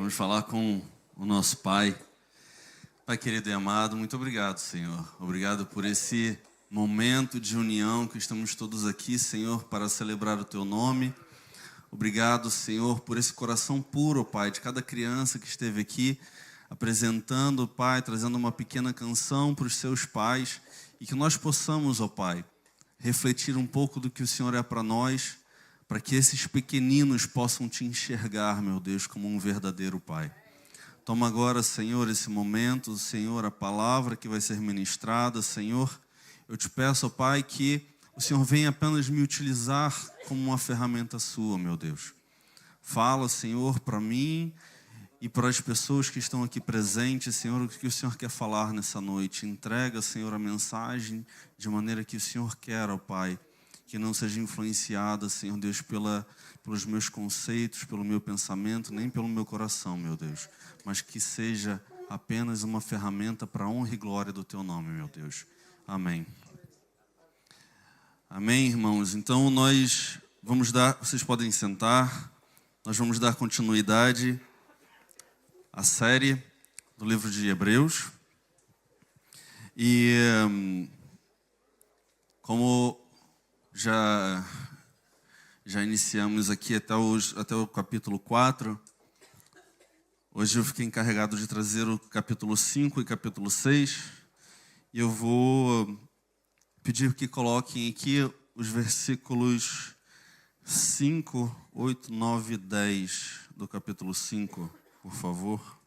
Vamos falar com o nosso Pai. Pai querido e amado, muito obrigado, Senhor. Obrigado por esse momento de união que estamos todos aqui, Senhor, para celebrar o Teu nome. Obrigado, Senhor, por esse coração puro, Pai, de cada criança que esteve aqui, apresentando, Pai, trazendo uma pequena canção para os seus pais, e que nós possamos, ó Pai, refletir um pouco do que o Senhor é para nós, para que esses pequeninos possam te enxergar, meu Deus, como um verdadeiro Pai. Toma agora, Senhor, esse momento, Senhor, a palavra que vai ser ministrada, Senhor. Eu te peço, ó Pai, que o Senhor venha apenas me utilizar como uma ferramenta sua, meu Deus. Fala, Senhor, para mim e para as pessoas que estão aqui presentes, Senhor, o que o Senhor quer falar nessa noite. Entrega, Senhor, a mensagem de maneira que o Senhor quer, ó Pai, que não seja influenciada, Senhor Deus, pelos meus conceitos, pelo meu pensamento, nem pelo meu coração, meu Deus, mas que seja apenas uma ferramenta para a honra e glória do Teu nome, meu Deus. Amém. Amém, irmãos? Então nós vamos vocês podem sentar, nós vamos dar continuidade à série do livro de Hebreus. E como já iniciamos aqui até o capítulo 4, hoje eu fiquei encarregado de trazer o capítulo 5 e capítulo 6, e eu vou pedir que coloquem aqui os versículos 5, 8, 9 e 10 do capítulo 5, por favor.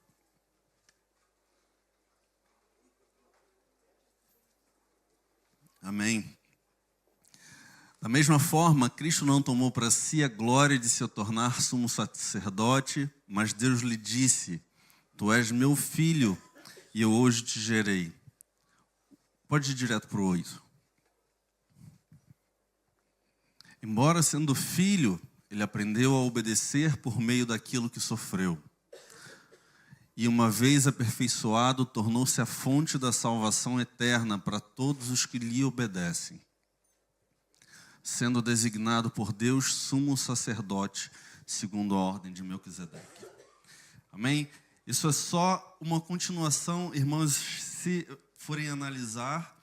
Amém. Da mesma forma, Cristo não tomou para si a glória de se tornar sumo sacerdote, mas Deus lhe disse: Tu és meu filho, e eu hoje te gerei. Pode ir direto para o 8. Embora sendo filho, ele aprendeu a obedecer por meio daquilo que sofreu. E uma vez aperfeiçoado, tornou-se a fonte da salvação eterna para todos os que lhe obedecem, sendo designado por Deus sumo sacerdote, segundo a ordem de Melquisedeque. Amém? Isso é só uma continuação, irmãos. Se forem analisar,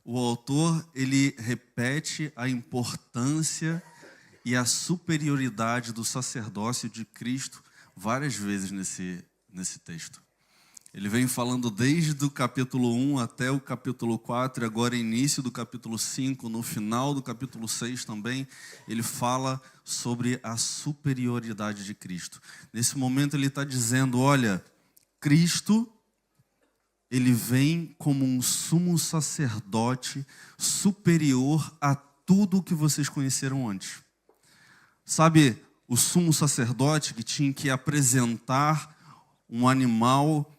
o autor, ele repete a importância e a superioridade do sacerdócio de Cristo várias vezes nesse texto. Ele vem falando desde o capítulo 1 até o capítulo 4, e agora início do capítulo 5, no final do capítulo 6 também, ele fala sobre a superioridade de Cristo. Nesse momento ele está dizendo, olha, Cristo, ele vem como um sumo sacerdote superior a tudo o que vocês conheceram antes. Sabe, o sumo sacerdote que tinha que apresentar um animal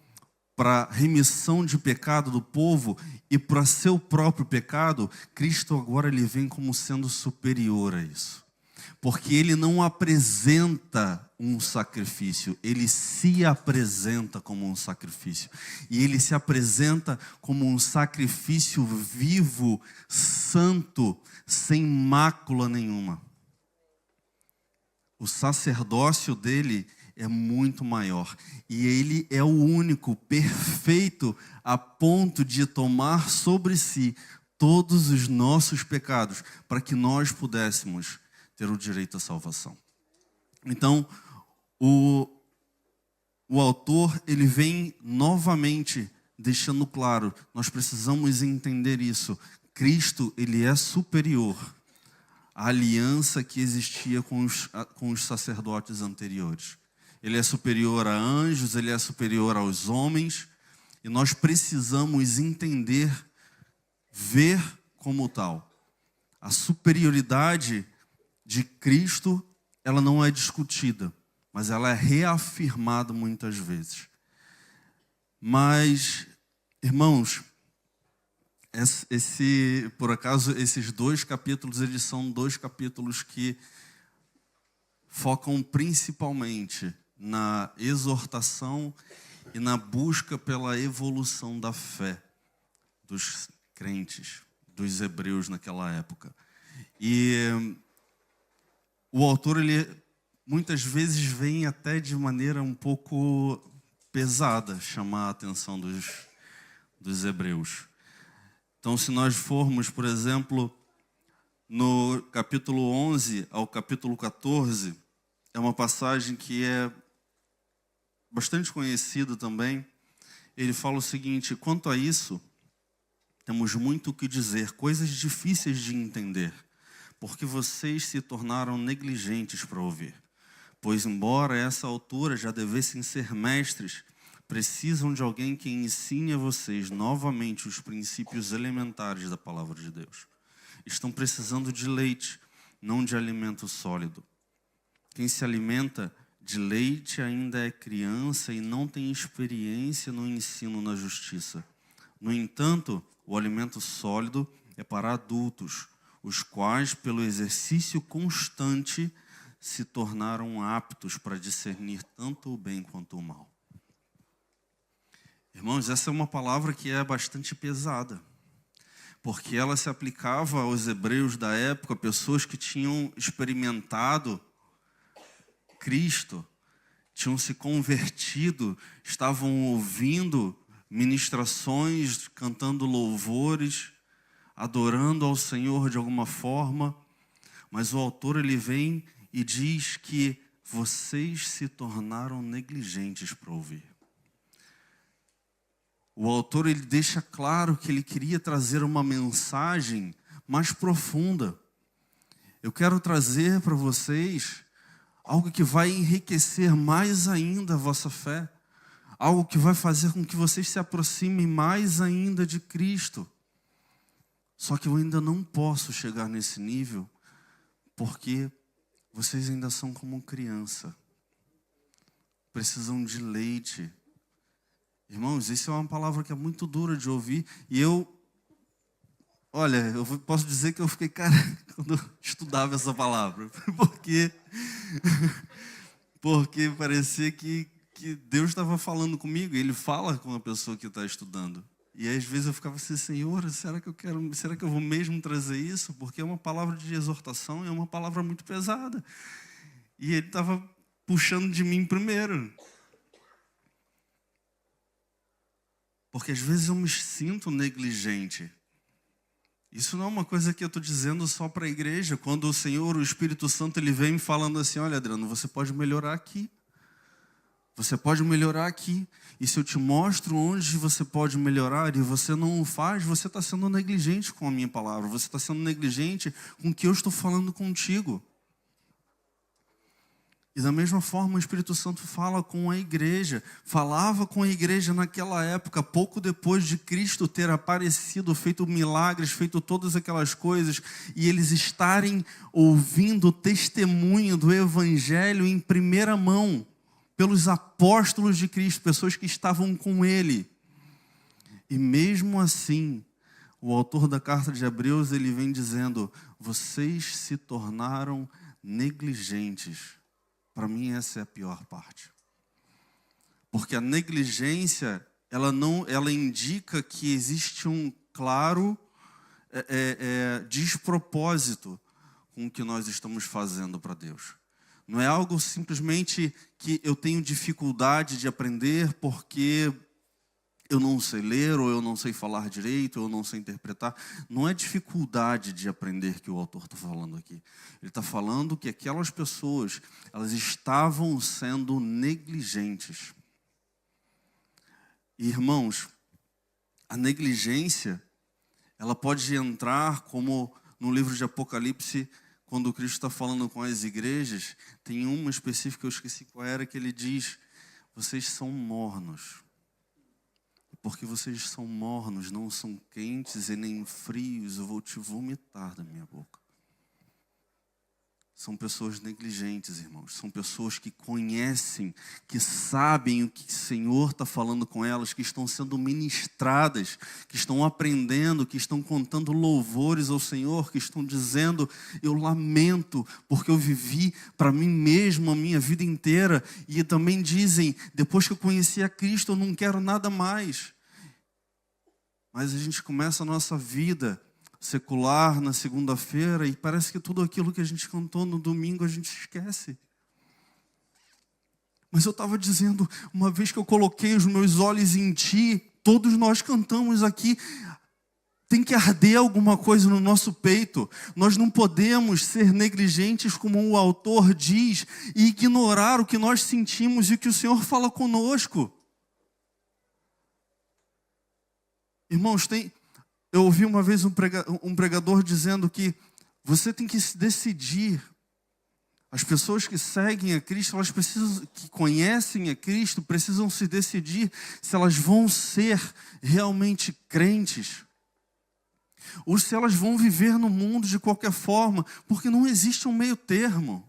para remissão de pecado do povo e para seu próprio pecado, Cristo agora ele vem como sendo superior a isso. Porque ele não apresenta um sacrifício, ele se apresenta como um sacrifício. E ele se apresenta como um sacrifício vivo, santo, sem mácula nenhuma. O sacerdócio dele é muito maior. E ele é o único perfeito a ponto de tomar sobre si todos os nossos pecados, para que nós pudéssemos ter o direito à salvação. Então, o autor, ele vem novamente deixando claro, nós precisamos entender isso. Cristo, ele é superior à aliança que existia com os sacerdotes anteriores. Ele é superior a anjos, ele é superior aos homens, e nós precisamos entender, ver como tal. A superioridade de Cristo, ela não é discutida, mas ela é reafirmada muitas vezes. Mas, irmãos, por acaso, esses 2 capítulos, eles são 2 capítulos que focam principalmente na exortação e na busca pela evolução da fé dos crentes, dos hebreus naquela época. E o autor, ele muitas vezes vem até de maneira um pouco pesada chamar a atenção dos hebreus. Então, se nós formos, por exemplo, no capítulo 11 ao capítulo 14, é uma passagem que é bastante conhecida também. Ele fala o seguinte: quanto a isso, temos muito o que dizer, coisas difíceis de entender, porque vocês se tornaram negligentes para ouvir. Pois, embora a essa altura já devessem ser mestres, precisam de alguém que ensine a vocês novamente os princípios elementares da palavra de Deus. Estão precisando de leite, não de alimento sólido. Quem se alimenta de leite ainda é criança e não tem experiência no ensino na justiça. No entanto, o alimento sólido é para adultos, os quais, pelo exercício constante, se tornaram aptos para discernir tanto o bem quanto o mal. Irmãos, essa é uma palavra que é bastante pesada, porque ela se aplicava aos hebreus da época, pessoas que tinham experimentado Cristo, tinham se convertido, estavam ouvindo ministrações, cantando louvores, adorando ao Senhor de alguma forma, mas o autor ele vem e diz que vocês se tornaram negligentes para ouvir. O autor ele deixa claro que ele queria trazer uma mensagem mais profunda. Eu quero trazer para vocês algo que vai enriquecer mais ainda a vossa fé, algo que vai fazer com que vocês se aproximem mais ainda de Cristo. Só que eu ainda não posso chegar nesse nível, porque vocês ainda são como criança. Precisam de leite. Irmãos, isso é uma palavra que é muito dura de ouvir. E eu posso dizer que eu fiquei careca quando eu estudava essa palavra. Porque parecia que Deus estava falando comigo. Ele fala com a pessoa que está estudando. E às vezes eu ficava assim: Senhor, será que eu vou mesmo trazer isso? Porque é uma palavra de exortação, é uma palavra muito pesada. E ele estava puxando de mim primeiro. Porque às vezes eu me sinto negligente. Isso não é uma coisa que eu estou dizendo só para a igreja. Quando o Senhor, o Espírito Santo, ele vem me falando assim: olha, Adriano, você pode melhorar aqui. Você pode melhorar aqui. E se eu te mostro onde você pode melhorar e você não o faz, você está sendo negligente com a minha palavra. Você está sendo negligente com o que eu estou falando contigo. E da mesma forma o Espírito Santo fala com a igreja. Falava com a igreja naquela época, pouco depois de Cristo ter aparecido, feito milagres, feito todas aquelas coisas, e eles estarem ouvindo o testemunho do Evangelho em primeira mão, pelos apóstolos de Cristo, pessoas que estavam com ele. E mesmo assim, o autor da carta de Hebreus, ele vem dizendo: vocês se tornaram negligentes. Para mim, essa é a pior parte. Porque a negligência, ela indica que existe um claro despropósito com o que nós estamos fazendo para Deus. Não é algo simplesmente que eu tenho dificuldade de aprender porque eu não sei ler, ou eu não sei falar direito, ou eu não sei interpretar. Não é dificuldade de aprender que o autor está falando aqui. Ele está falando que aquelas pessoas, elas estavam sendo negligentes. E, irmãos, a negligência, ela pode entrar como no livro de Apocalipse, quando Cristo está falando com as igrejas, tem uma específica, eu esqueci qual era, que ele diz: vocês são mornos. Porque vocês são mornos, não são quentes e nem frios, eu vou te vomitar da minha boca. São pessoas negligentes, irmãos. São pessoas que conhecem, que sabem o que o Senhor está falando com elas, que estão sendo ministradas, que estão aprendendo, que estão contando louvores ao Senhor, que estão dizendo: eu lamento, porque eu vivi para mim mesmo a minha vida inteira. E também dizem: depois que eu conheci a Cristo, eu não quero nada mais. Mas a gente começa a nossa vida secular na segunda-feira e parece que tudo aquilo que a gente cantou no domingo a gente esquece. Mas eu estava dizendo, uma vez que eu coloquei os meus olhos em Ti, todos nós cantamos aqui, tem que arder alguma coisa no nosso peito. Nós não podemos ser negligentes, como o autor diz, e ignorar o que nós sentimos e o que o Senhor fala conosco. Irmãos, eu ouvi uma vez um pregador dizendo que você tem que se decidir. As pessoas que seguem a Cristo, que conhecem a Cristo, precisam se decidir se elas vão ser realmente crentes ou se elas vão viver no mundo de qualquer forma, porque não existe um meio termo.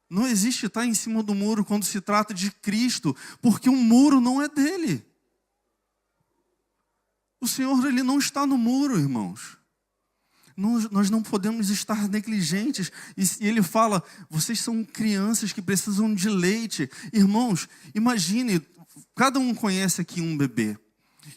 Não existe estar em cima do muro quando se trata de Cristo, porque o muro não é dele. O Senhor, Ele não está no muro, irmãos. Nós não podemos estar negligentes. E Ele fala, vocês são crianças que precisam de leite. Irmãos, imagine, cada um conhece aqui um bebê.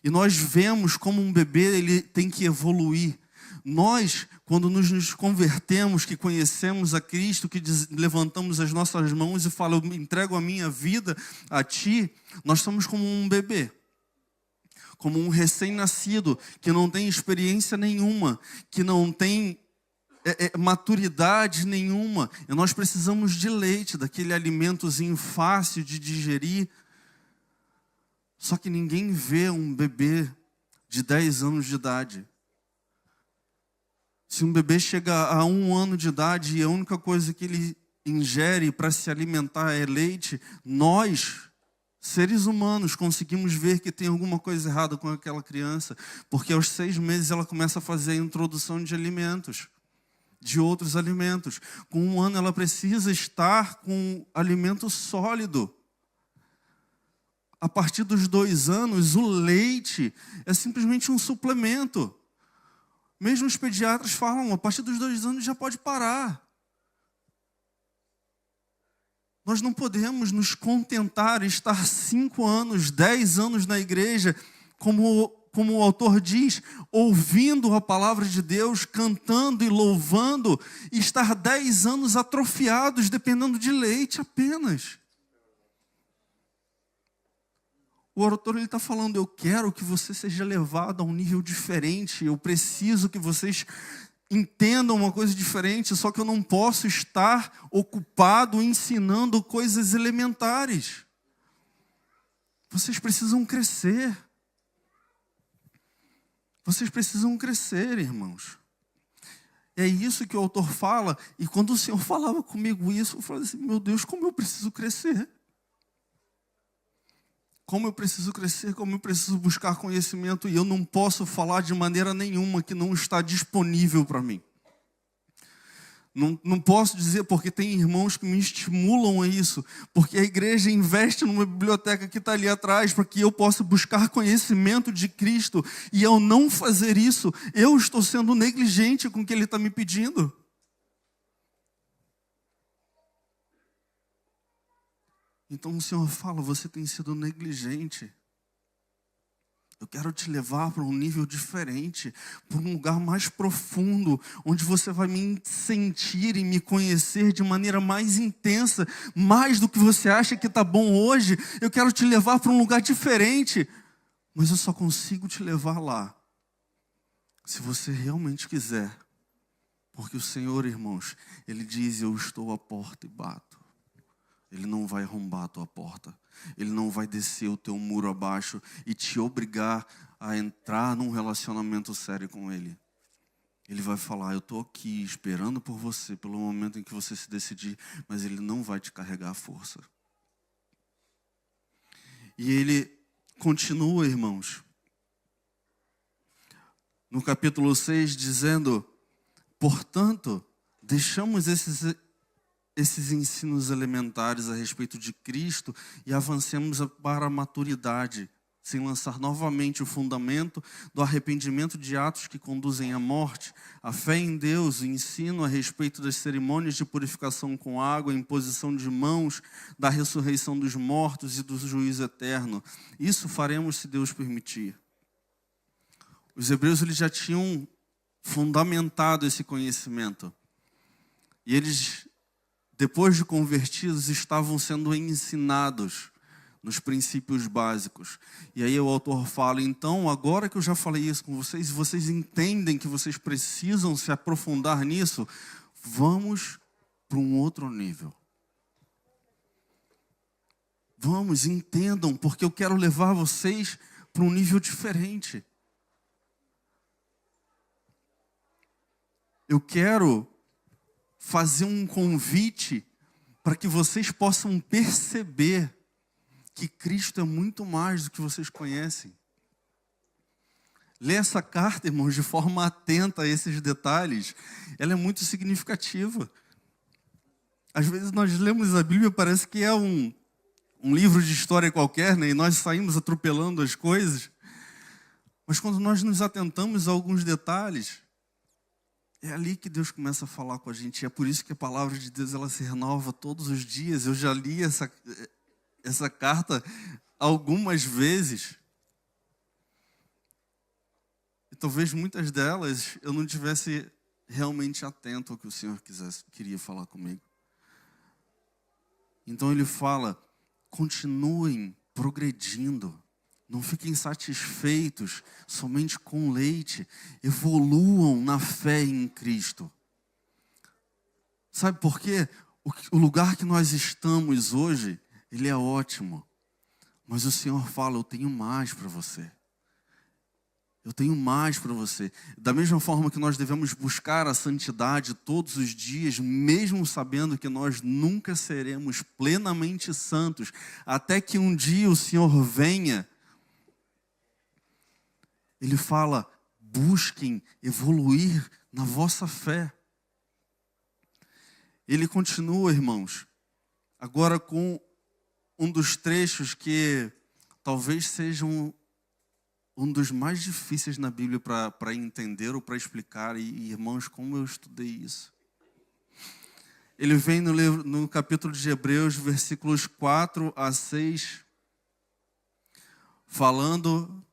E nós vemos como um bebê ele tem que evoluir. Nós, quando nos convertemos, que conhecemos a Cristo, que levantamos as nossas mãos e falamos, eu entrego a minha vida a Ti, nós somos como um bebê. Como um recém-nascido, que não tem experiência nenhuma, que não tem maturidade nenhuma. E nós precisamos de leite, daquele alimentozinho fácil de digerir. Só que ninguém vê um bebê de 10 anos de idade. Se um bebê chega a 1 ano de idade e a única coisa que ele ingere para se alimentar é leite, nós, seres humanos, conseguimos ver que tem alguma coisa errada com aquela criança, porque aos 6 meses ela começa a fazer a introdução de alimentos, de outros alimentos. Com 1 ano ela precisa estar com alimento sólido. A partir dos 2 anos, o leite é simplesmente um suplemento. Mesmo os pediatras falam, a partir dos 2 anos já pode parar. Nós não podemos nos contentar, estar 5 anos, 10 anos na igreja, como o autor diz, ouvindo a palavra de Deus, cantando e louvando, e estar 10 anos atrofiados, dependendo de leite apenas. O autor está falando, eu quero que você seja levado a um nível diferente, eu preciso que vocês entendam uma coisa diferente, só que eu não posso estar ocupado ensinando coisas elementares. Vocês precisam crescer. Vocês precisam crescer, irmãos. É isso que o autor fala, e quando o Senhor falava comigo isso, eu falei assim, meu Deus, como eu preciso crescer. Como eu preciso crescer, como eu preciso buscar conhecimento, e eu não posso falar de maneira nenhuma que não está disponível para mim. Não posso dizer, porque tem irmãos que me estimulam a isso, porque a igreja investe numa biblioteca que está ali atrás, para que eu possa buscar conhecimento de Cristo, e ao não fazer isso, eu estou sendo negligente com o que Ele está me pedindo. Então o Senhor fala, você tem sido negligente. Eu quero te levar para um nível diferente, para um lugar mais profundo, onde você vai me sentir e me conhecer de maneira mais intensa, mais do que você acha que está bom hoje. Eu quero te levar para um lugar diferente, mas eu só consigo te levar lá, se você realmente quiser. Porque o Senhor, irmãos, Ele diz, eu estou à porta e bato. Ele não vai arrombar a tua porta. Ele não vai descer o teu muro abaixo e te obrigar a entrar num relacionamento sério com Ele. Ele vai falar, eu estou aqui esperando por você, pelo momento em que você se decidir, mas Ele não vai te carregar a força. E Ele continua, irmãos, no capítulo 6, dizendo, portanto, deixamos esses ensinos elementares a respeito de Cristo e avancemos para a maturidade, sem lançar novamente o fundamento do arrependimento de atos que conduzem à morte, a fé em Deus, o ensino a respeito das cerimônias de purificação com água, a imposição de mãos, da ressurreição dos mortos e do juízo eterno. Isso faremos se Deus permitir. Os hebreus eles já tinham fundamentado esse conhecimento. E eles depois de convertidos, estavam sendo ensinados nos princípios básicos. E aí o autor fala, então, agora que eu já falei isso com vocês, vocês entendem que vocês precisam se aprofundar nisso, vamos para um outro nível. Vamos, entendam, porque eu quero levar vocês para um nível diferente. Eu quero fazer um convite para que vocês possam perceber que Cristo é muito mais do que vocês conhecem. Lê essa carta, irmãos, de forma atenta a esses detalhes. Ela é muito significativa. Às vezes nós lemos a Bíblia, parece que é um livro de história qualquer, né? E nós saímos atropelando as coisas. Mas quando nós nos atentamos a alguns detalhes, é ali que Deus começa a falar com a gente. E é por isso que a palavra de Deus ela se renova todos os dias. Eu já li essa carta algumas vezes. E talvez muitas delas eu não tivesse realmente atento ao que o Senhor queria falar comigo. Então ele fala, continuem progredindo. Não fiquem satisfeitos somente com leite. Evoluam na fé em Cristo. Sabe por quê? O lugar que nós estamos hoje, ele é ótimo. Mas o Senhor fala, eu tenho mais para você. Eu tenho mais para você. Da mesma forma que nós devemos buscar a santidade todos os dias, mesmo sabendo que nós nunca seremos plenamente santos, até que um dia o Senhor venha. Ele fala, busquem evoluir na vossa fé. Ele continua, irmãos, agora com um dos trechos que talvez sejam um dos mais difíceis na Bíblia para entender ou para explicar. E, irmãos, como eu estudei isso. Ele vem no capítulo de Hebreus, versículos 4 a 6, falando...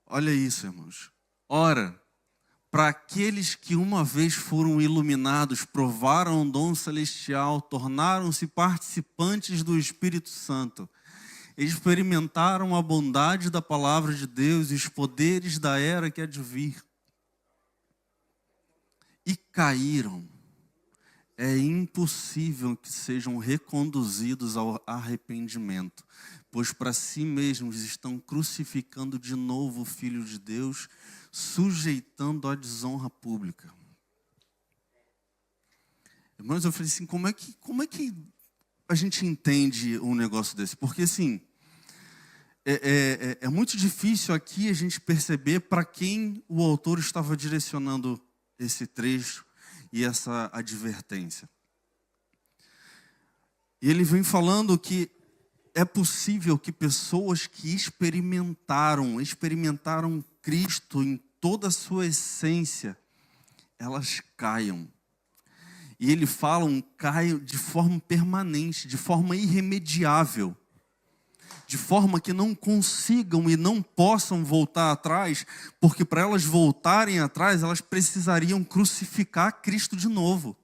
Olha isso, irmãos. Ora, para aqueles que uma vez foram iluminados, provaram o dom celestial, tornaram-se participantes do Espírito Santo, experimentaram a bondade da palavra de Deus e os poderes da era que há de vir, e caíram, é impossível que sejam reconduzidos ao arrependimento, pois para si mesmos estão crucificando de novo o Filho de Deus, sujeitando à desonra pública. Irmãos, eu falei assim, como é que a gente entende um negócio desse? Porque assim, é muito difícil aqui a gente perceber para quem o autor estava direcionando esse trecho e essa advertência. E ele vem falando que é possível que pessoas que experimentaram Cristo em toda a sua essência, elas caiam. E ele fala caiam de forma permanente, de forma irremediável. De forma que não consigam e não possam voltar atrás, porque para elas voltarem atrás, elas precisariam crucificar Cristo de novo.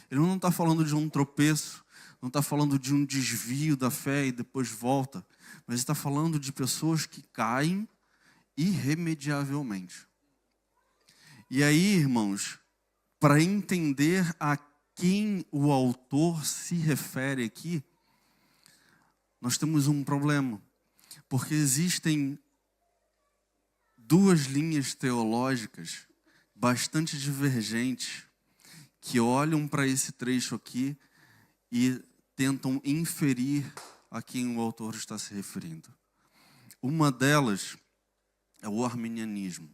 Ele não está falando de um tropeço, não está falando de um desvio da fé e depois volta, mas está falando de pessoas que caem irremediavelmente. E aí, irmãos, para entender a quem o autor se refere aqui, nós temos um problema, porque existem duas linhas teológicas bastante divergentes que olham para esse trecho aqui e tentam inferir a quem o autor está se referindo. Uma delas é o arminianismo.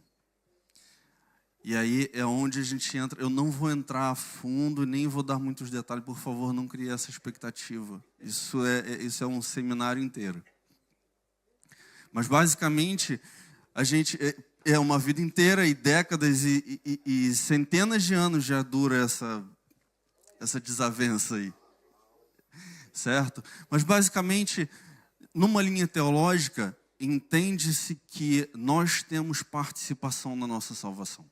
E aí é onde a gente entra. Eu não vou entrar a fundo, nem vou dar muitos detalhes, por favor, não crie essa expectativa. Isso é um seminário inteiro. Mas basicamente, a gente é uma vida inteira e décadas e centenas de anos já dura essa desavença aí. Certo? Mas basicamente, numa linha teológica, entende-se que nós temos participação na nossa salvação.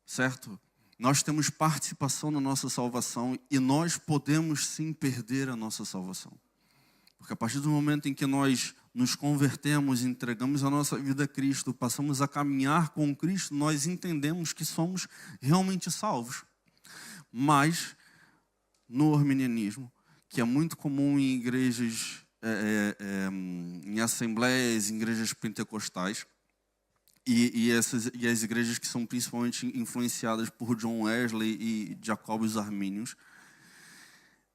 Certo? nós temos participação na nossa salvação e nós podemos sim perder a nossa salvação. Porque a partir do momento em que nós nos convertemos, entregamos a nossa vida a Cristo, passamos a caminhar com Cristo, nós entendemos que somos realmente salvos. Mas, no arminianismo, que é muito comum em igrejas, em assembleias, em igrejas pentecostais, e as igrejas que são principalmente influenciadas por John Wesley e Jacobus Arminius,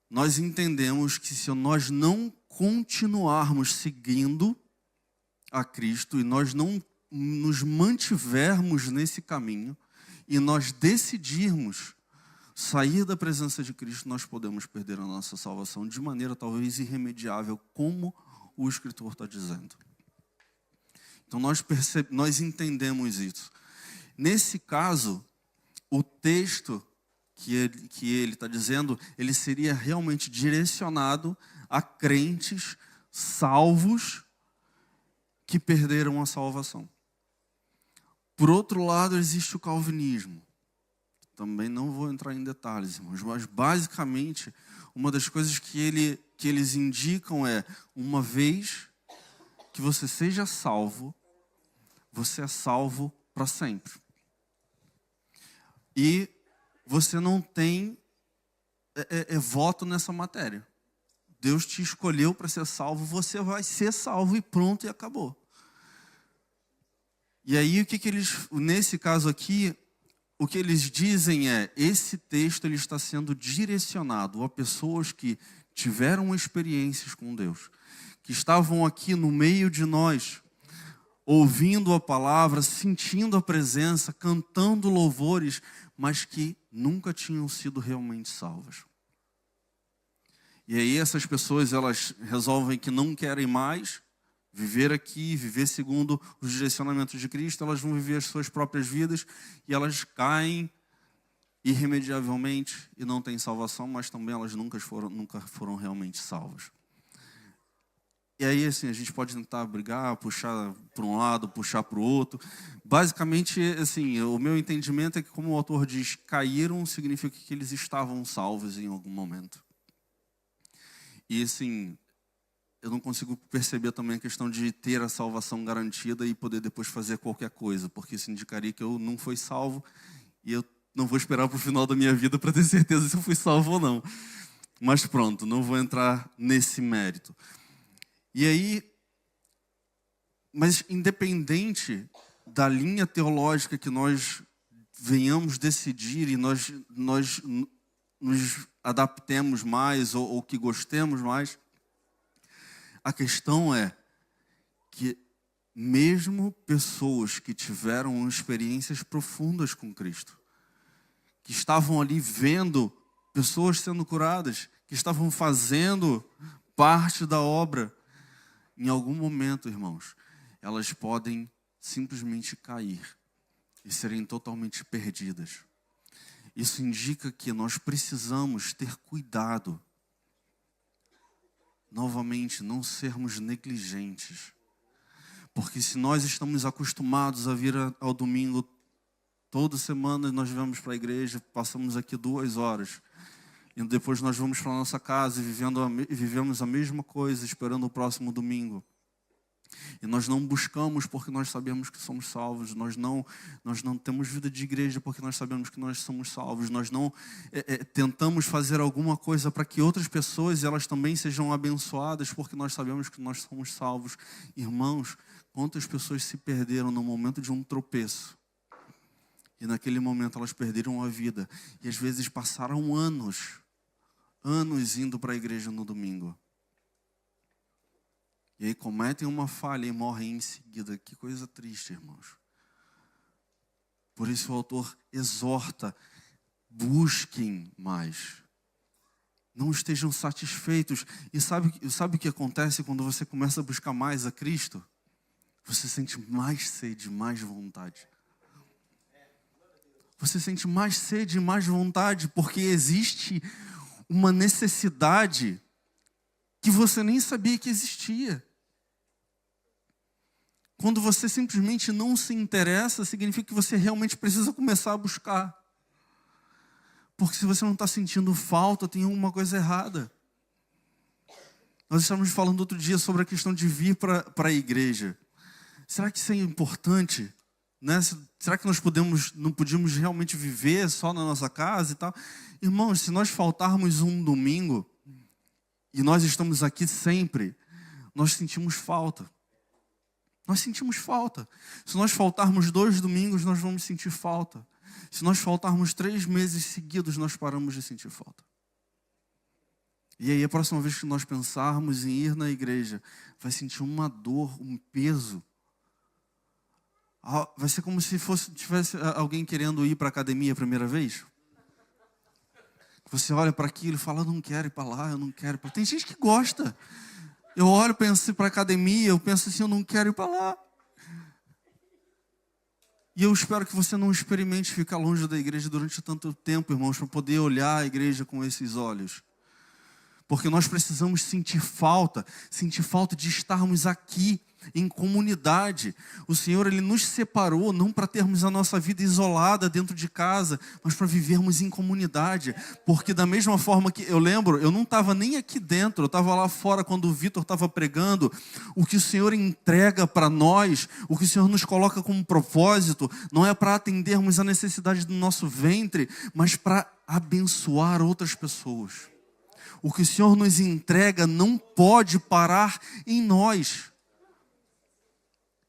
nós entendemos que se nós não continuarmos seguindo a Cristo e nós não nos mantivermos nesse caminho e nós decidirmos sair da presença de Cristo, nós podemos perder a nossa salvação de maneira talvez irremediável, como o Escritor está dizendo. Então nós entendemos isso. Nesse caso, o texto que ele está dizendo, ele seria realmente direcionado a crentes salvos que perderam a salvação. Por outro lado, existe o calvinismo. Também não vou entrar em detalhes, irmãos, mas basicamente, uma das coisas que eles indicam é, uma vez que você seja salvo, você é salvo para sempre. E você não tem voto nessa matéria. Deus te escolheu para ser salvo, você vai ser salvo e pronto, e acabou. E aí, o que eles, nesse caso aqui, o que eles dizem é, esse texto ele está sendo direcionado a pessoas que tiveram experiências com Deus, que estavam aqui no meio de nós, ouvindo a palavra, sentindo a presença, cantando louvores, mas que nunca tinham sido realmente salvas. E aí essas pessoas, elas resolvem que não querem mais viver aqui, viver segundo os direcionamentos de Cristo, elas vão viver as suas próprias vidas e elas caem irremediavelmente e não têm salvação, mas também elas nunca foram realmente salvas. E aí, assim, a gente pode tentar brigar, puxar para um lado, puxar para o outro. Basicamente, assim, o meu entendimento é que, como o autor diz, caíram significa que eles estavam salvos em algum momento. E, assim, eu não consigo perceber também a questão de ter a salvação garantida e poder depois fazer qualquer coisa, porque isso indicaria que eu não fui salvo e eu não vou esperar para o final da minha vida para ter certeza se eu fui salvo ou não. Mas pronto, não vou entrar nesse mérito. E aí, mas independente da linha teológica que nós venhamos decidir e nós nos adaptemos mais ou que gostemos mais, a questão é que mesmo pessoas que tiveram experiências profundas com Cristo, que estavam ali vendo pessoas sendo curadas, que estavam fazendo parte da obra, em algum momento, irmãos, elas podem simplesmente cair e serem totalmente perdidas. Isso indica que nós precisamos ter cuidado. Novamente, não sermos negligentes. Porque se nós estamos acostumados a vir ao domingo, toda semana nós vamos para a igreja, passamos aqui 2 horas. E depois nós vamos para a nossa casa e vivemos a mesma coisa, esperando o próximo domingo. E nós não buscamos porque nós sabemos que somos salvos. Nós não temos vida de igreja porque nós sabemos que nós somos salvos. Nós não tentamos fazer alguma coisa para que outras pessoas elas também sejam abençoadas porque nós sabemos que nós somos salvos. Irmãos, quantas pessoas se perderam no momento de um tropeço? E naquele momento elas perderam a vida. E às vezes passaram anos indo para a igreja no domingo. E aí cometem uma falha e morrem em seguida. Que coisa triste, irmãos. Por isso o autor exorta, busquem mais. Não estejam satisfeitos. E sabe o que acontece quando você começa a buscar mais a Cristo? Você sente mais sede, mais vontade. Você sente mais sede e mais vontade porque existe uma necessidade que você nem sabia que existia. Quando você simplesmente não se interessa, significa que você realmente precisa começar a buscar. Porque se você não está sentindo falta, tem alguma coisa errada. Nós estávamos falando outro dia sobre a questão de vir para a igreja. Será que isso é importante? Né? Será que nós não podíamos realmente viver só na nossa casa e tal? Irmãos, se nós faltarmos um domingo, e nós estamos aqui sempre, nós sentimos falta. Nós sentimos falta. Se nós faltarmos 2 domingos, nós vamos sentir falta. Se nós faltarmos 3 meses seguidos, nós paramos de sentir falta. E aí, a próxima vez que nós pensarmos em ir na igreja, vai sentir uma dor, um peso. Vai ser como se tivesse alguém querendo ir para a academia a primeira vez. Você olha para aquilo e fala, eu não quero ir para lá, eu não quero ir para lá. Tem gente que gosta. Eu olho, penso para a academia, eu penso assim, eu não quero ir para lá. E eu espero que você não experimente ficar longe da igreja durante tanto tempo, irmãos, para poder olhar a igreja com esses olhos. Porque nós precisamos sentir falta de estarmos aqui em comunidade. O Senhor, Ele nos separou não para termos a nossa vida isolada dentro de casa, mas para vivermos em comunidade. Porque da mesma forma que eu lembro, eu não estava nem aqui dentro, eu estava lá fora quando o Vitor estava pregando. O que o Senhor entrega para nós, o que o Senhor nos coloca como propósito, não é para atendermos a necessidade do nosso ventre, mas para abençoar outras pessoas. O que o Senhor nos entrega não pode parar em nós.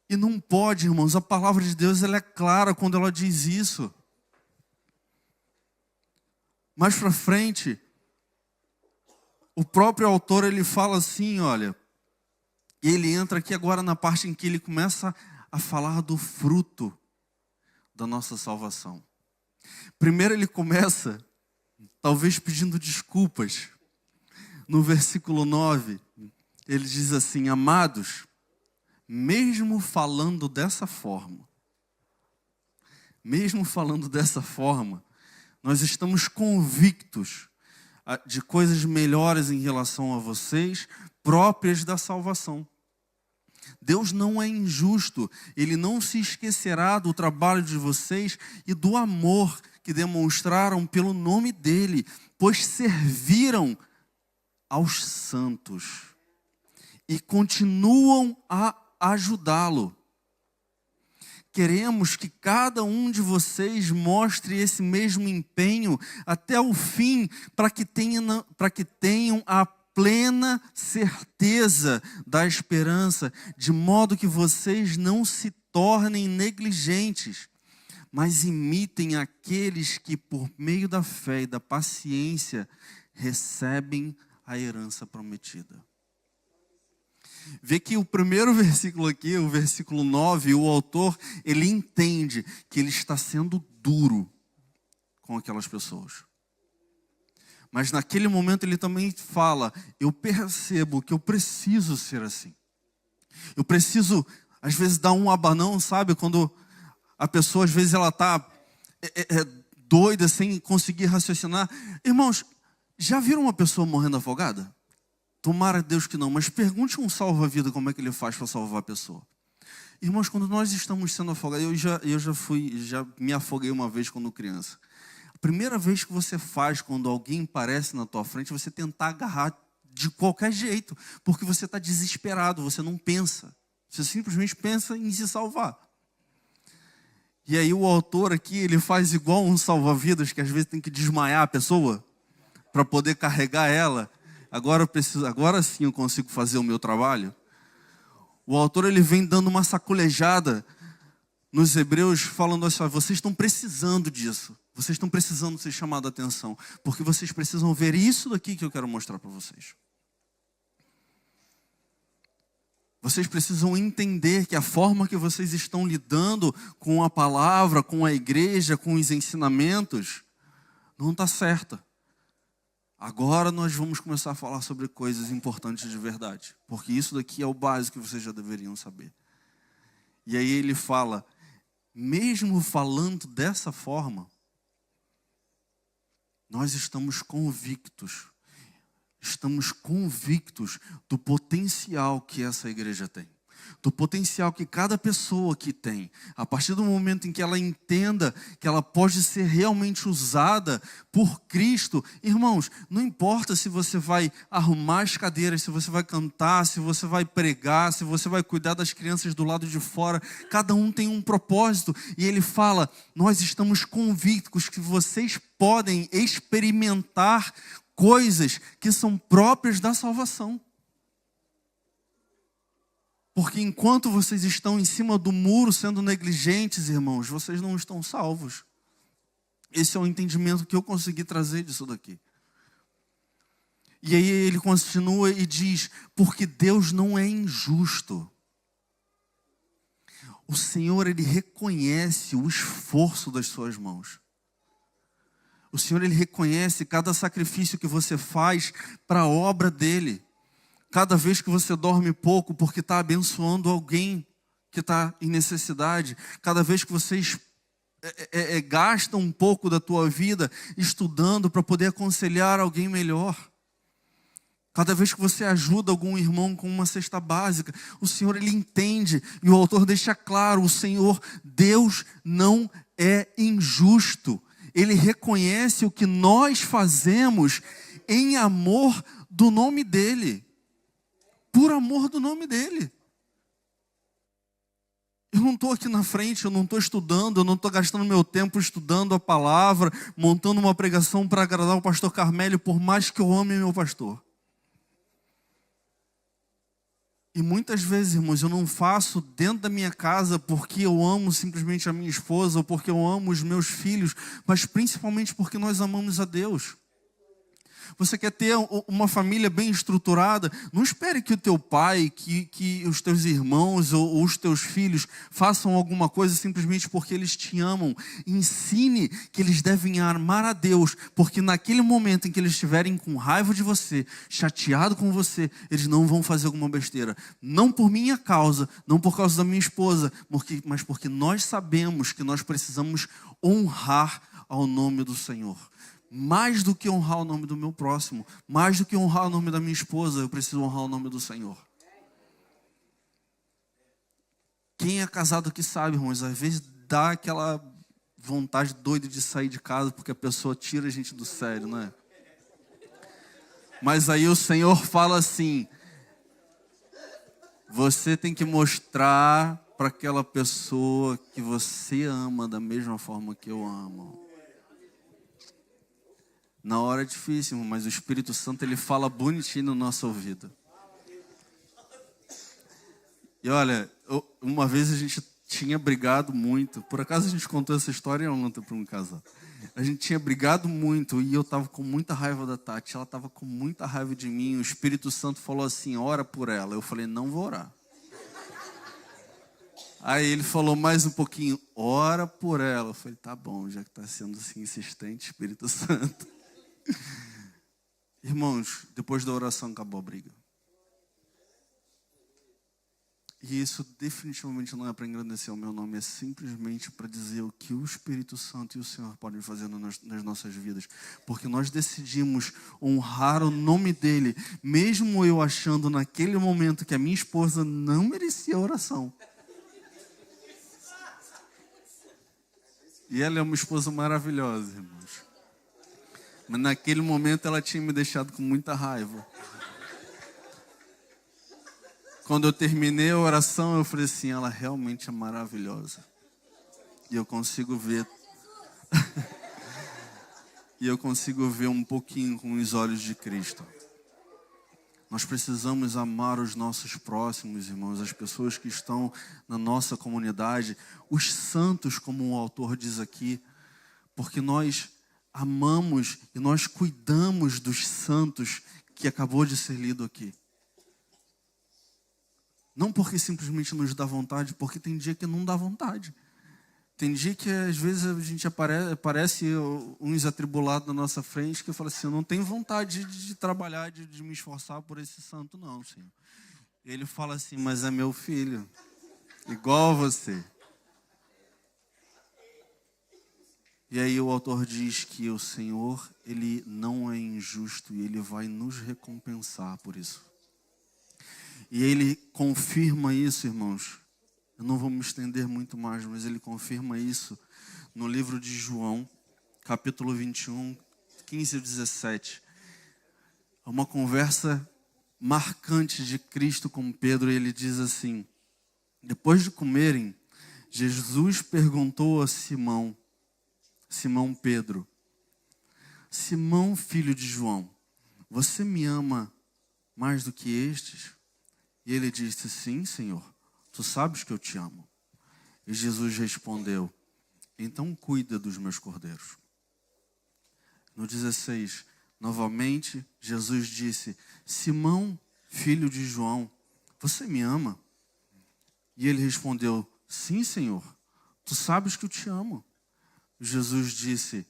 E não pode, irmãos, a palavra de Deus ela é clara quando ela diz isso. Mais para frente, o próprio autor ele fala assim, olha, e ele entra aqui agora na parte em que ele começa a falar do fruto da nossa salvação. Primeiro ele começa, talvez pedindo desculpas. No versículo 9, ele diz assim, amados, mesmo falando dessa forma, nós estamos convictos de coisas melhores em relação a vocês, próprias da salvação. Deus não é injusto, Ele não se esquecerá do trabalho de vocês e do amor que demonstraram pelo nome dEle, pois serviram aos santos e continuam a ajudá-lo. Queremos que cada um de vocês mostre esse mesmo empenho até o fim, para que tenham a plena certeza da esperança, de modo que vocês não se tornem negligentes, mas imitem aqueles que, por meio da fé e da paciência, recebem a herança prometida. Vê que o primeiro versículo aqui, o versículo 9, o autor, ele entende que ele está sendo duro com aquelas pessoas. Mas naquele momento ele também fala, eu percebo que eu preciso ser assim. Eu preciso, às vezes, dar um abanão, sabe? Quando a pessoa, às vezes, ela está doida, sem conseguir raciocinar. Irmãos, já viram uma pessoa morrendo afogada? Tomara Deus que não, mas pergunte um salva-vida como é que ele faz para salvar a pessoa. Irmãos, quando nós estamos sendo afogados, eu já me afoguei uma vez quando criança. A primeira vez que você faz quando alguém aparece na tua frente, você tentar agarrar de qualquer jeito, porque você está desesperado, você não pensa. Você simplesmente pensa em se salvar. E aí o autor aqui, ele faz igual um salva-vidas, que às vezes tem que desmaiar a pessoa para poder carregar ela. Agora sim eu consigo fazer o meu trabalho. O autor ele vem dando uma sacolejada nos Hebreus, falando assim, vocês estão precisando disso. Vocês estão precisando ser chamados a atenção, porque vocês precisam ver isso daqui que eu quero mostrar para vocês. Vocês precisam entender que a forma que vocês estão lidando com a palavra, com a igreja, com os ensinamentos, não está certa. Agora nós vamos começar a falar sobre coisas importantes de verdade, porque isso daqui é o básico que vocês já deveriam saber. E aí ele fala, mesmo falando dessa forma, nós estamos convictos do potencial que essa igreja tem. do potencial que cada pessoa aqui tem. A partir do momento em que ela entenda que ela pode ser realmente usada por Cristo, irmãos, não importa se você vai arrumar as cadeiras, se você vai cantar, se você vai pregar, se você vai cuidar das crianças do lado de fora, cada um tem um propósito. E ele fala, nós estamos convictos que vocês podem experimentar coisas que são próprias da salvação. Porque enquanto vocês estão em cima do muro sendo negligentes, irmãos, vocês não estão salvos. Esse é o entendimento que eu consegui trazer disso daqui. E aí ele continua e diz, porque Deus não é injusto. O Senhor, ele reconhece o esforço das suas mãos. O Senhor, ele reconhece cada sacrifício que você faz para a obra dele. Cada vez que você dorme pouco porque está abençoando alguém que está em necessidade. Cada vez que você gasta um pouco da tua vida estudando para poder aconselhar alguém melhor. Cada vez que você ajuda algum irmão com uma cesta básica. O Senhor, ele entende. E o autor deixa claro, o Senhor, Deus não é injusto. Ele reconhece o que nós fazemos em amor do nome dele. Por amor do nome dele. Eu não estou aqui na frente, eu não estou estudando, eu não estou gastando meu tempo estudando a palavra, montando uma pregação para agradar o pastor Carmélio, por mais que eu ame meu pastor. E muitas vezes, irmãos, eu não faço dentro da minha casa porque eu amo simplesmente a minha esposa ou porque eu amo os meus filhos, mas principalmente porque nós amamos a Deus. Você quer ter uma família bem estruturada? Não espere que o teu pai, que os teus irmãos ou os teus filhos façam alguma coisa simplesmente porque eles te amam. Ensine que eles devem amar a Deus, porque naquele momento em que eles estiverem com raiva de você, chateado com você, eles não vão fazer alguma besteira. Não por minha causa, não por causa da minha esposa, mas porque nós sabemos que nós precisamos honrar ao nome do Senhor. Mais do que honrar o nome do meu próximo, mais do que honrar o nome da minha esposa, eu preciso honrar o nome do Senhor. Quem é casado aqui sabe, irmãos, às vezes dá aquela vontade doida de sair de casa porque a pessoa tira a gente do sério, não é? Mas aí o Senhor fala assim, você tem que mostrar para aquela pessoa que você ama da mesma forma que eu amo. Na hora é difícil, mas o Espírito Santo, ele fala bonitinho no nosso ouvido. E olha, uma vez a gente tinha brigado muito. Por acaso a gente contou essa história ontem para um casal. A gente tinha brigado muito e eu estava com muita raiva da Tati. Ela estava com muita raiva de mim. O Espírito Santo falou assim, ora por ela. Eu falei, não vou orar. Aí ele falou mais um pouquinho, ora por ela. Eu falei, tá bom, já que está sendo assim insistente, Espírito Santo. Irmãos, depois da oração acabou a briga. E isso definitivamente não é para engrandecer o meu nome, é simplesmente para dizer o que o Espírito Santo e o Senhor podem fazer nas nossas vidas. Porque nós decidimos honrar o nome dEle, mesmo eu achando naquele momento que a minha esposa não merecia a oração. E ela é uma esposa maravilhosa, irmãos. Mas naquele momento ela tinha me deixado com muita raiva. Quando eu terminei a oração, eu falei assim, ela realmente é maravilhosa. E eu consigo ver. E eu consigo ver um pouquinho com os olhos de Cristo. Nós precisamos amar os nossos próximos, irmãos, as pessoas que estão na nossa comunidade, os santos, como o autor diz aqui, porque nós amamos e nós cuidamos dos santos que acabou de ser lido aqui. Não porque simplesmente nos dá vontade, porque tem dia que não dá vontade. Tem dia que às vezes a gente aparece uns atribulados na nossa frente que eu falo assim, eu não tenho vontade de trabalhar, de me esforçar por esse santo não, Senhor. Ele fala assim, mas é meu filho, igual a você. E aí o autor diz que o Senhor, ele não é injusto e ele vai nos recompensar por isso. E ele confirma isso, irmãos. Eu não vou me estender muito mais, mas ele confirma isso no livro de João, capítulo 21, 15 e 17. É uma conversa marcante de Cristo com Pedro, e ele diz assim: depois de comerem, Jesus perguntou a Simão Pedro: Simão, filho de João, você me ama mais do que estes? E ele disse: sim, Senhor, tu sabes que eu te amo. E Jesus respondeu: então cuida dos meus cordeiros. No 16, novamente, Jesus disse: Simão, filho de João, você me ama? E ele respondeu: sim, Senhor, tu sabes que eu te amo. Jesus disse: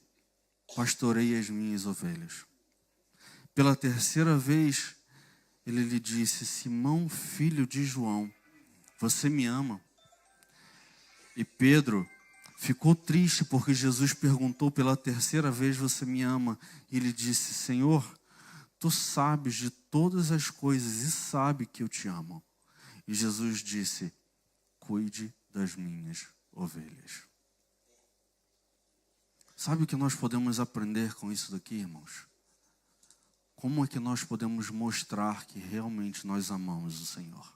pastorei as minhas ovelhas. Pela terceira vez, ele lhe disse: Simão, filho de João, você me ama? E Pedro ficou triste porque Jesus perguntou pela terceira vez: você me ama? E ele disse: Senhor, tu sabes de todas as coisas e sabe que eu te amo. E Jesus disse: cuide das minhas ovelhas. Sabe o que nós podemos aprender com isso daqui, irmãos? Como é que nós podemos mostrar que realmente nós amamos o Senhor?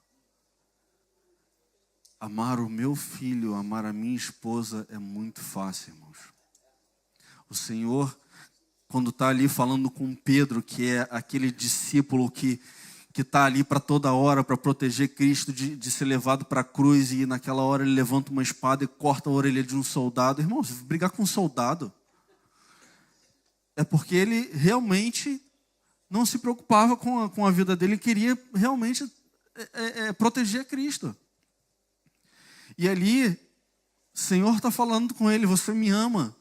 Amar o meu filho, amar a minha esposa é muito fácil, irmãos. O Senhor, quando está ali falando com Pedro, que é aquele discípulo que está ali para toda hora, para proteger Cristo de ser levado para a cruz, e naquela hora ele levanta uma espada e corta a orelha de um soldado. Irmãos, brigar com um soldado é porque ele realmente não se preocupava com a vida dele, queria realmente proteger Cristo. E ali, o Senhor está falando com ele: você me ama?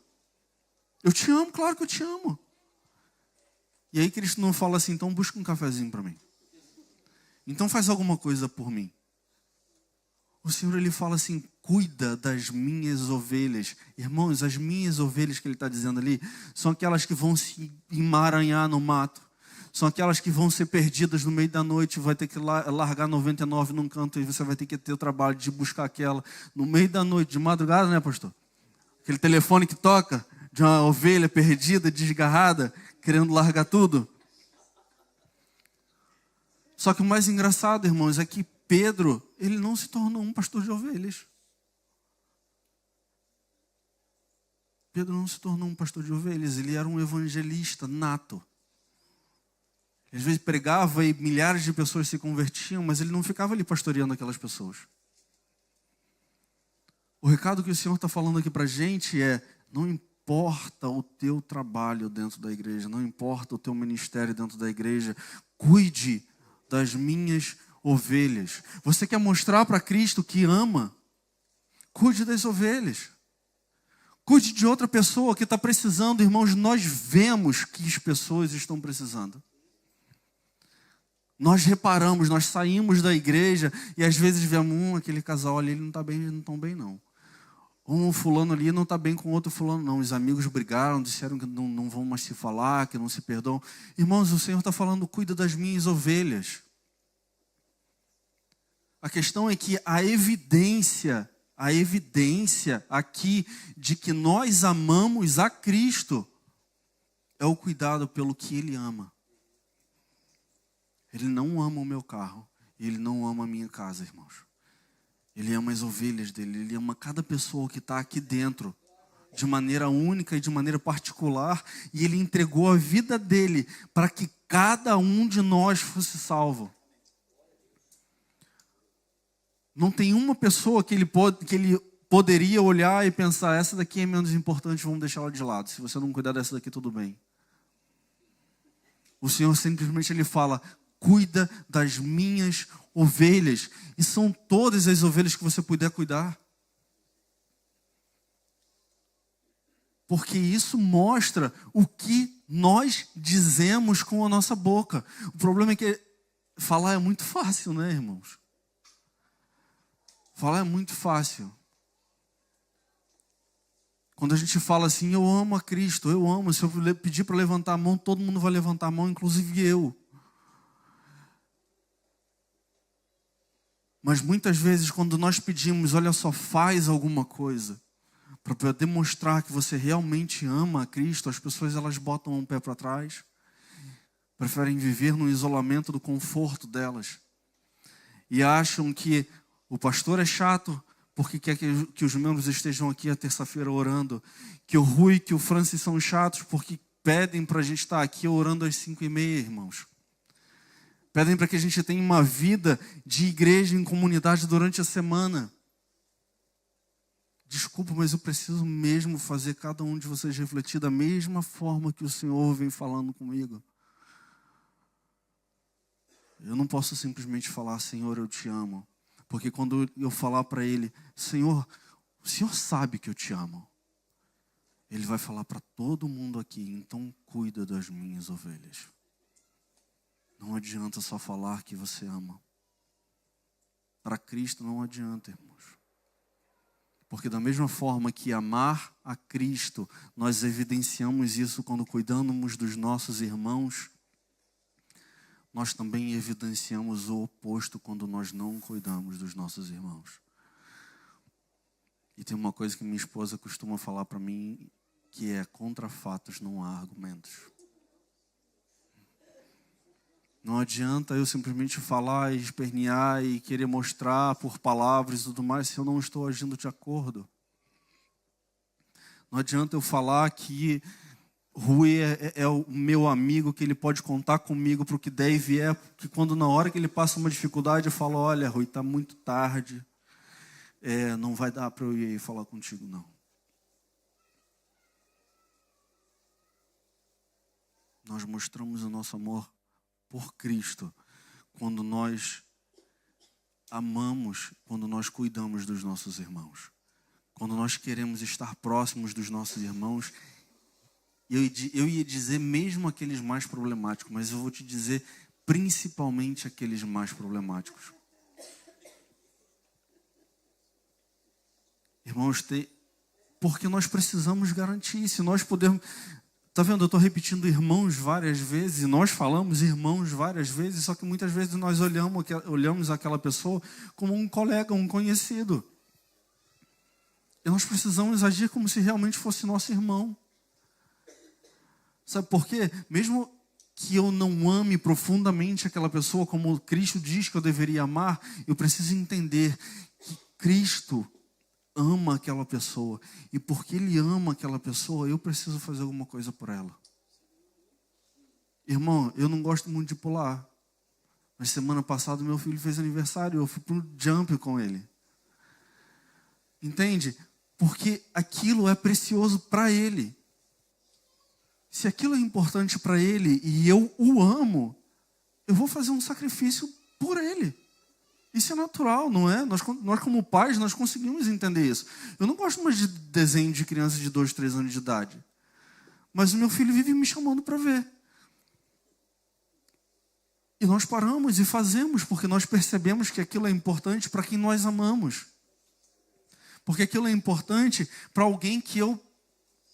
Eu te amo, claro que eu te amo. E aí Cristo não fala assim: então busca um cafezinho para mim. Então faz alguma coisa por mim. O Senhor, ele fala assim: cuida das minhas ovelhas. Irmãos, as minhas ovelhas que ele está dizendo ali são aquelas que vão se emaranhar no mato. São aquelas que vão ser perdidas no meio da noite, vai ter que largar 99 num canto, e você vai ter que ter o trabalho de buscar aquela no meio da noite, de madrugada, né, pastor? Aquele telefone que toca de uma ovelha perdida, desgarrada, querendo largar tudo. Só que o mais engraçado, irmãos, é que Pedro, ele não se tornou um pastor de ovelhas. Pedro não se tornou um pastor de ovelhas, ele era um evangelista nato. Às vezes pregava e milhares de pessoas se convertiam, mas ele não ficava ali pastoreando aquelas pessoas. O recado que o Senhor está falando aqui para a gente é: não importa o teu trabalho dentro da igreja, não importa o teu ministério dentro da igreja, cuide das minhas ovelhas. Você quer mostrar para Cristo que ama? Cuide das ovelhas. Cuide de outra pessoa que está precisando, irmãos. Nós vemos que as pessoas estão precisando. Nós reparamos, nós saímos da igreja e às vezes vemos aquele casal ali, ele não está bem, eles não estão bem não. Um fulano ali não está bem com outro fulano não. Os amigos brigaram, disseram que não vão mais se falar, que não se perdoam. Irmãos, o Senhor está falando: cuida das minhas ovelhas. A questão é que a evidência aqui de que nós amamos a Cristo é o cuidado pelo que Ele ama. Ele não ama o meu carro, e Ele não ama a minha casa, irmãos. Ele ama as ovelhas dele, Ele ama cada pessoa que está aqui dentro, de maneira única e de maneira particular, e Ele entregou a vida dele para que cada um de nós fosse salvo. Não tem uma pessoa que ele poderia olhar e pensar: essa daqui é menos importante, vamos deixar ela de lado. Se você não cuidar dessa daqui, tudo bem. O Senhor simplesmente ele fala: cuida das minhas ovelhas. E são todas as ovelhas que você puder cuidar. Porque isso mostra o que nós dizemos com a nossa boca. O problema é que falar é muito fácil, né, irmãos? Falar é muito fácil. Quando a gente fala assim: eu amo a Cristo, eu amo. Se eu pedir para levantar a mão, todo mundo vai levantar a mão, inclusive eu. Mas muitas vezes quando nós pedimos, olha só, faz alguma coisa, para demonstrar que você realmente ama a Cristo, as pessoas elas botam um pé para trás, preferem viver no isolamento do conforto delas. E acham que o pastor é chato porque quer que os membros estejam aqui a terça-feira orando. Que o Rui e que o Francis são chatos porque pedem para a gente estar aqui orando às 5h30, irmãos. Pedem para que a gente tenha uma vida de igreja em comunidade durante a semana. Desculpa, mas eu preciso mesmo fazer cada um de vocês refletir da mesma forma que o Senhor vem falando comigo. Eu não posso simplesmente falar, Senhor, eu te amo. Porque quando eu falar para Ele, Senhor, o Senhor sabe que eu te amo. Ele vai falar para todo mundo aqui, então cuida das minhas ovelhas. Não adianta só falar que você ama. Para Cristo não adianta, irmãos. Porque da mesma forma que amar a Cristo, nós evidenciamos isso quando cuidamos dos nossos irmãos, nós também evidenciamos o oposto quando nós não cuidamos dos nossos irmãos. E tem uma coisa que minha esposa costuma falar para mim, que é: contra fatos não há argumentos. Não adianta eu simplesmente falar e espernear e querer mostrar por palavras e tudo mais se eu não estou agindo de acordo. Não adianta eu falar que Rui é o meu amigo, que ele pode contar comigo para o que der e vier, porque quando na hora que ele passa uma dificuldade eu falo, olha Rui, está muito tarde, não vai dar para eu ir falar contigo não. Nós mostramos o nosso amor por Cristo quando nós amamos, quando nós cuidamos dos nossos irmãos. Quando nós queremos estar próximos dos nossos irmãos. Eu ia dizer mesmo aqueles mais problemáticos, mas eu vou te dizer principalmente aqueles mais problemáticos. Irmãos, porque nós precisamos garantir, se nós pudermos... Está vendo? Eu estou repetindo irmãos várias vezes, e nós falamos irmãos várias vezes, só que muitas vezes nós olhamos aquela pessoa como um colega, um conhecido. E nós precisamos agir como se realmente fosse nosso irmão. Sabe por quê? Mesmo que eu não ame profundamente aquela pessoa como Cristo diz que eu deveria amar, eu preciso entender que Cristo ama aquela pessoa. E porque Ele ama aquela pessoa, eu preciso fazer alguma coisa por ela. Irmão, eu não gosto muito de pular. Mas semana passada meu filho fez aniversário, eu fui pro jump com ele. Entende? Porque aquilo é precioso para ele. Se aquilo é importante para ele e eu o amo, eu vou fazer um sacrifício por ele. Isso é natural, não é? Nós como pais, nós conseguimos entender isso. Eu não gosto mais de desenho de crianças de 2, 3 anos de idade. Mas o meu filho vive me chamando para ver. E nós paramos e fazemos, porque nós percebemos que aquilo é importante para quem nós amamos. Porque aquilo é importante para alguém que eu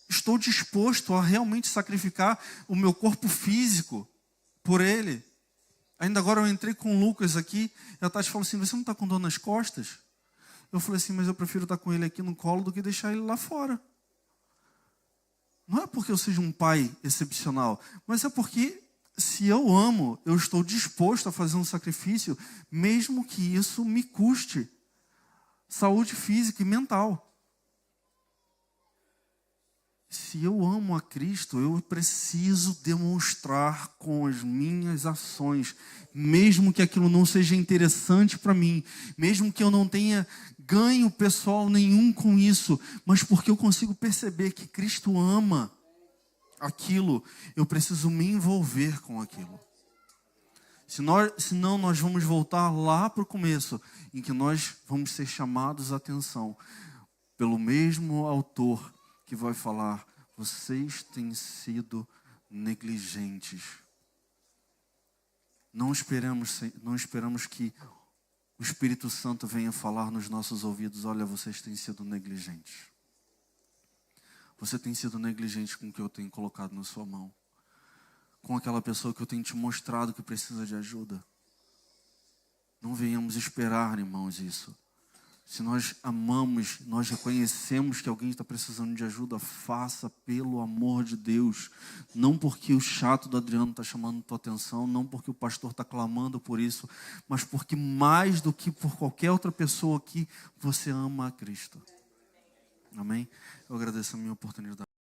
estou disposto a realmente sacrificar o meu corpo físico por ele. Ainda agora eu entrei com o Lucas aqui, e a Tati falou assim, você não está com dor nas costas? Eu falei assim, mas eu prefiro estar com ele aqui no colo do que deixar ele lá fora. Não é porque eu seja um pai excepcional, mas é porque se eu amo, eu estou disposto a fazer um sacrifício, mesmo que isso me custe saúde física e mental. Se eu amo a Cristo, eu preciso demonstrar com as minhas ações, mesmo que aquilo não seja interessante para mim, mesmo que eu não tenha ganho pessoal nenhum com isso, mas porque eu consigo perceber que Cristo ama aquilo, eu preciso me envolver com aquilo. Senão nós vamos voltar lá para o começo, em que nós vamos ser chamados a atenção pelo mesmo autor que vai falar, vocês têm sido negligentes. Não esperamos que o Espírito Santo venha falar nos nossos ouvidos, olha, vocês têm sido negligentes. Você tem sido negligente com o que eu tenho colocado na sua mão. Com aquela pessoa que eu tenho te mostrado que precisa de ajuda. Não venhamos esperar, irmãos, isso. Se nós amamos, nós reconhecemos que alguém está precisando de ajuda, faça pelo amor de Deus. Não porque o chato do Adriano está chamando tua atenção, não porque o pastor está clamando por isso, mas porque mais do que por qualquer outra pessoa aqui, você ama a Cristo. Amém? Eu agradeço a minha oportunidade.